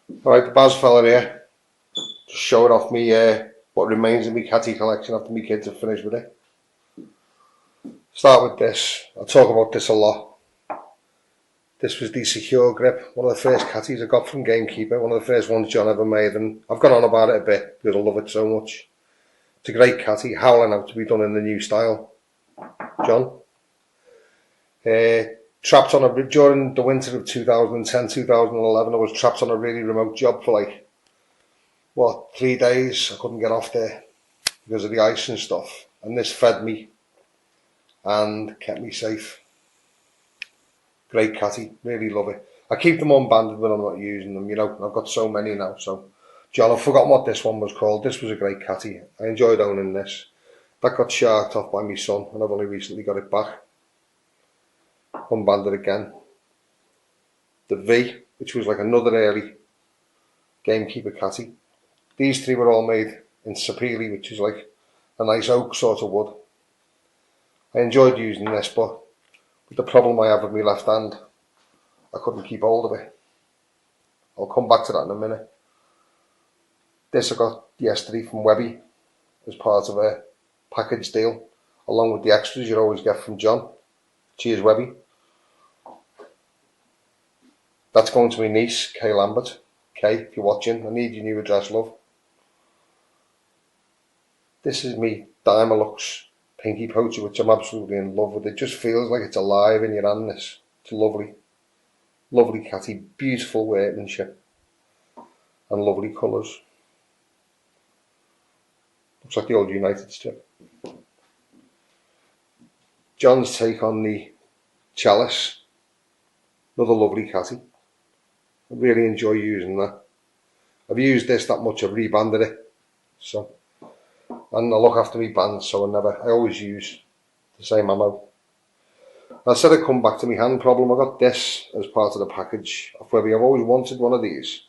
Alright, the Baz fella here, just showing off me what remains of my catty collection after my kids have finished with it. Start with this. I talk about this a lot. This was the Secure Grip, one of the first catties I got from Gamekeeper, one of the first ones John ever made, and I've gone on about it a bit because I love it so much. It's a great catty, howling out to be done in the new style. John? Trapped on during the winter of 2010-2011, I was trapped on a really remote job for 3 days. I couldn't get off there because of the ice and stuff, and this fed me and kept me safe. Great catty, really love it. I keep them unbanded when I'm not using them, I've got so many now. So, John, I've forgotten what this one was called. This was a great catty. I enjoyed owning this. That got sharked off by my son, and I've only recently got it back. Unbanded again. The V, which was like another early Gamekeeper catty. These three were all made in sapele, which is like a nice oak sort of wood. I enjoyed using this, but with the problem I have with my left hand, I couldn't keep hold of it. I'll come back to that in a minute. This I got yesterday from Webby as part of a package deal, along with the extras you always get from John. Cheers, Webby. That's going to my niece, Kay Lambert. Kay, if you're watching, I need your new address, love. This is me Dymalux Pinky Poacher, which I'm absolutely in love with. It just feels like it's alive in your hand, this. It's lovely. Lovely catty, beautiful workmanship, and lovely colours. Looks like the old United strip. John's take on the Chalice. Another lovely catty. I really enjoy using that. I've used this that much, I've rebanded it. So, and I look after my bands, so I always use the same ammo. I said I'd come back to my hand problem. I got this as part of the package of Webby. I've always wanted one of these,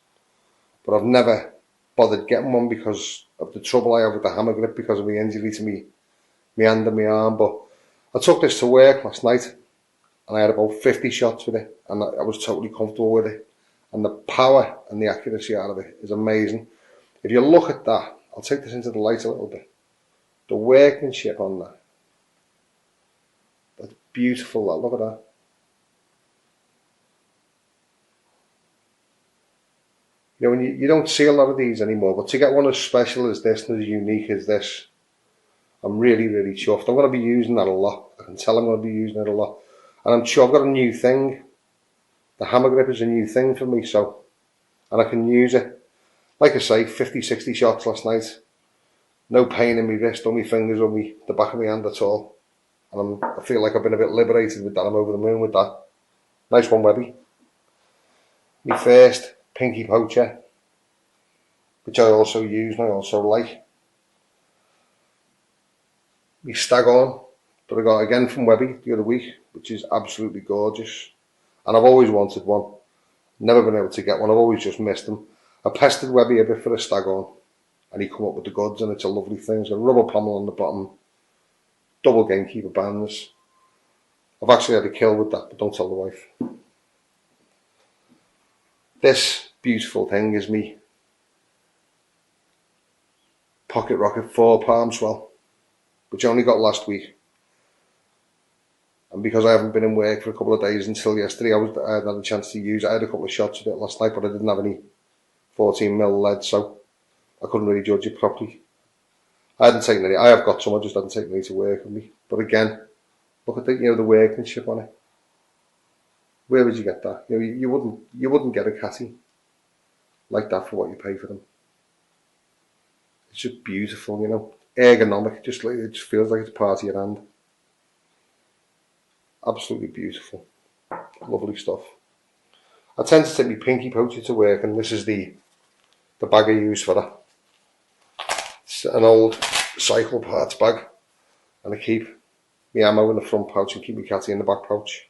but I've never bothered getting one because of the trouble I have with the hammer grip because of the injury to me hand and my arm. But I took this to work last night and I had about 50 shots with it, and I was totally comfortable with it. And the power and the accuracy out of it is amazing. If you look at that, I'll take this into the light a little bit. The workmanship on that. That's beautiful, that. Look at that. When you don't see a lot of these anymore, but to get one as special as this and as unique as this, I'm really, really chuffed. I'm going to be using that a lot. I can tell I'm going to be using it a lot. And I'm sure I've got a new thing. The hammer grip is a new thing for me, and I can use it. Like I say, 50, 60 shots last night. No pain in my wrist or my fingers or the back of my hand at all. And I feel like I've been a bit liberated with that. I'm over the moon with that. Nice one, Webby. My first Pinky Poacher, which I also use and I also like. My Staghorn, that I got again from Webby the other week, which is absolutely gorgeous. And I've always wanted one. Never been able to get one. I've always just missed them. I pestered Webby a bit for a Staghorn, and he come up with the goods, and it's a lovely thing. It's got a rubber pommel on the bottom, double Gamekeeper bands. I've actually had a kill with that, but don't tell the wife. This beautiful thing is me Pocket Rocket 4 palm swell, which I only got last week. And because I haven't been in work for a couple of days until yesterday, I hadn't had a chance to use it. I had a couple of shots with it last night, but I didn't have any 14mm lead, so I couldn't really judge it properly. I have got some, I just hadn't taken any to work with me. But again, look at the workmanship on it. Where would you get that? You wouldn't get a catty like that for what you pay for them. It's just beautiful, ergonomic. It just feels like it's part of your hand. Absolutely beautiful. Lovely stuff. I tend to take my Pinky Poacher to work, and this is the bag I use for that. It's an old cycle parts bag, and I keep my ammo in the front pouch and keep my catty in the back pouch.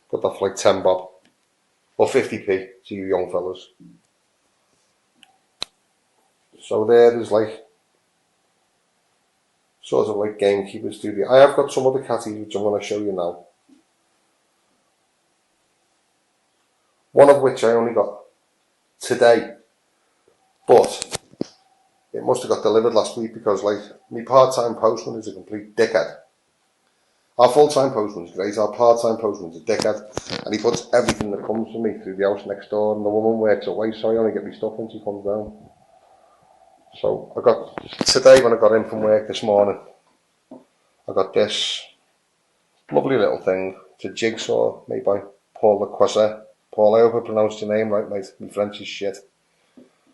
Got that for like 10 bob, or 50p to you young fellas. So there's sort of like Gamekeepers do. I have got some other catties which I'm going to show you now. One of which I only got today, but it must have got delivered last week because like my part-time postman is a complete dickhead. Our full-time postman's great, our part-time postman's a dickhead, and he puts everything that comes to me through the house next door, and the woman works away, so I only get my stuff when she comes down. So I got, today when I got in from work this morning, I got this lovely little thing. It's a jigsaw made by Paul Le Croiset. Paul, I hope I pronounced your name right, mate. My French is shit.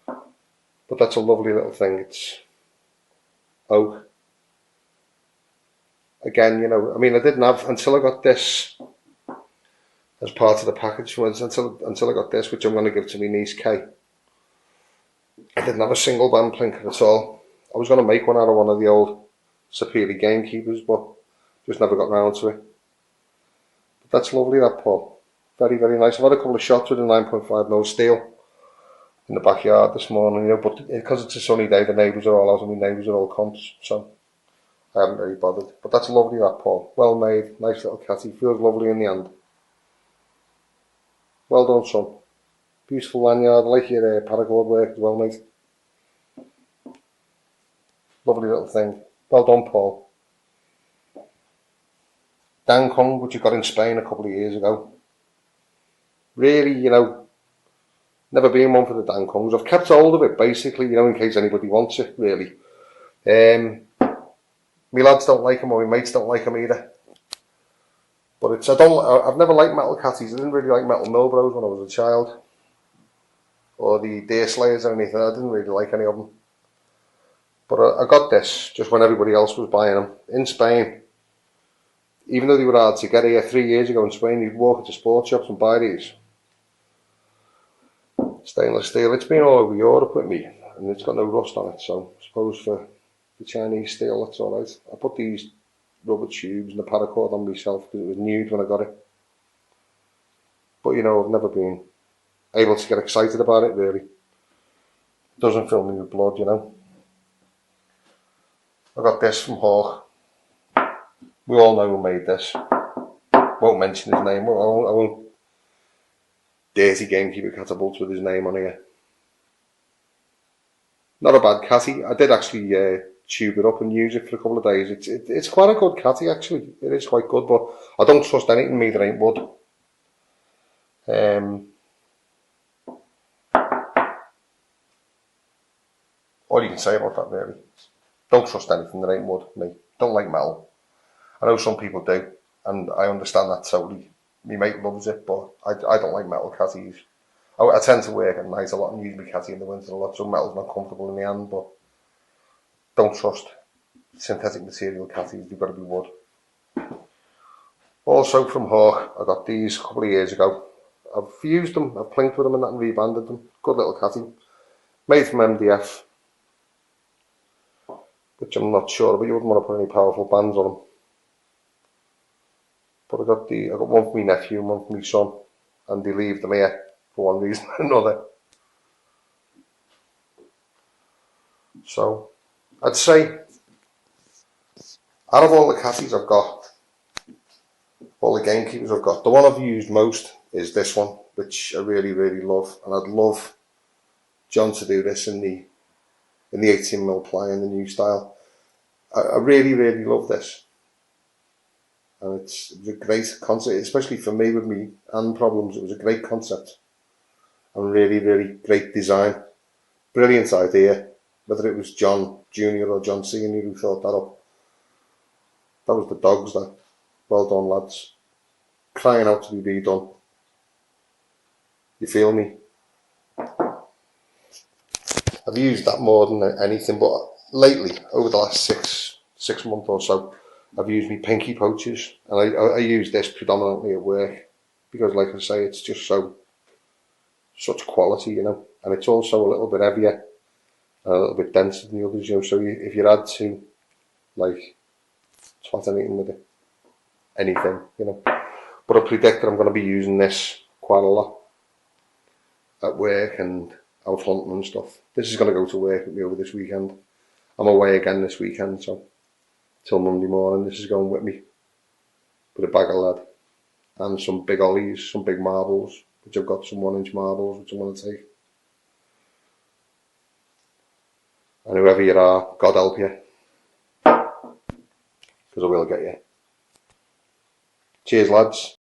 But that's a lovely little thing. It's oak. Again, you know, I mean, I didn't have, until I got this as part of the package, until I got this, which I'm going to give to my niece Kay. I didn't have a single band plinker at all. I was going to make one out of one of the old Superior Gamekeepers, but just never got round to it. But that's lovely, that, Paul. Very, very nice. I've had a couple of shots with a 9.5mm steel in the backyard this morning, you know, but because it's a sunny day, the neighbours are all out and my neighbours are all cunts, so I haven't really bothered. But that's lovely, that, Paul. Well made, nice little catty, feels lovely in the hand. Well done, son. Beautiful lanyard, I like your paracord work as well, mate. Lovely little thing. Well done, Paul. Dan Kong, which you got in Spain a couple of years ago. Really, you know, never been one for the Dan Kongs. I've kept hold of it, basically, you know, in case anybody wants it, really. My lads don't like them, or my mates don't like them either. But it's, I've never liked metal catties. I didn't really like metal Milbros when I was a child. Or the Deer Slayers or anything. I didn't really like any of them. But I got this just when everybody else was buying them. In Spain, even though they were hard to get here 3 years ago in Spain, you'd walk into sports shops and buy these. Stainless steel. It's been all over Europe with me, and it's got no rust on it, so I suppose for the Chinese steel, that's alright. I put these rubber tubes and the paracord on myself because it was nude when I got it. But you know, I've never been able to get excited about it, really. It doesn't fill me with blood, you know. I got this from Hawk. We all know who made this. Won't mention his name. I won't dirty Gamekeeper catapults with his name on here. Not a bad catty. I did actually tube it up and use it for a couple of days. It's quite a good catty, actually. It is quite good, but I don't trust anything me that ain't wood. All you can say about that, really. Don't trust anything that ain't wood, me. Don't like metal. I know some people do, and I understand that totally. My mate loves it, but I don't like metal catties. I tend to work at night a lot and use my catty in the winter a lot, so metal's not comfortable in the hand, but don't trust synthetic material catties, they've got to be wood. Also from Hawk, I got these a couple of years ago. I've used them, I've plinked with them and that and rebanded them. Good little catty. Made from MDF, which I'm not sure, but you wouldn't want to put any powerful bands on them. But I got one for my nephew and one for my son, and they leave them here for one reason or another. So, I'd say, out of all the catties I've got, all the Gamekeepers I've got, the one I've used most is this one, which I really, really love, and I'd love John to do this in the 18mm ply in the new style. I really, really love this. And it was a great concept, especially for me with me hand problems. It was a great concept and really, really great design. Brilliant idea. Whether it was John Jr. or John Sr. who thought that up. That was the dogs, that. Well done, lads. Crying out to be redone. You feel me? I've used that more than anything, but lately, over the last six months or so, I've used my pinky poachers, and I use this predominantly at work because, like I say, it's just such quality, you know, and it's also a little bit heavier and a little bit denser than the others, you know. So if you had to, like, swat anything with it, anything, you know. But I predict that I'm going to be using this quite a lot at work and out hunting and stuff. This is going to go to work with me over this weekend. I'm away again this weekend, so till Monday morning this is going with me with a bag of lead and some big ollies, some big marbles, which I've got some 1-inch marbles which I want to take. And whoever you are, God help you, because I will get you. Cheers, lads.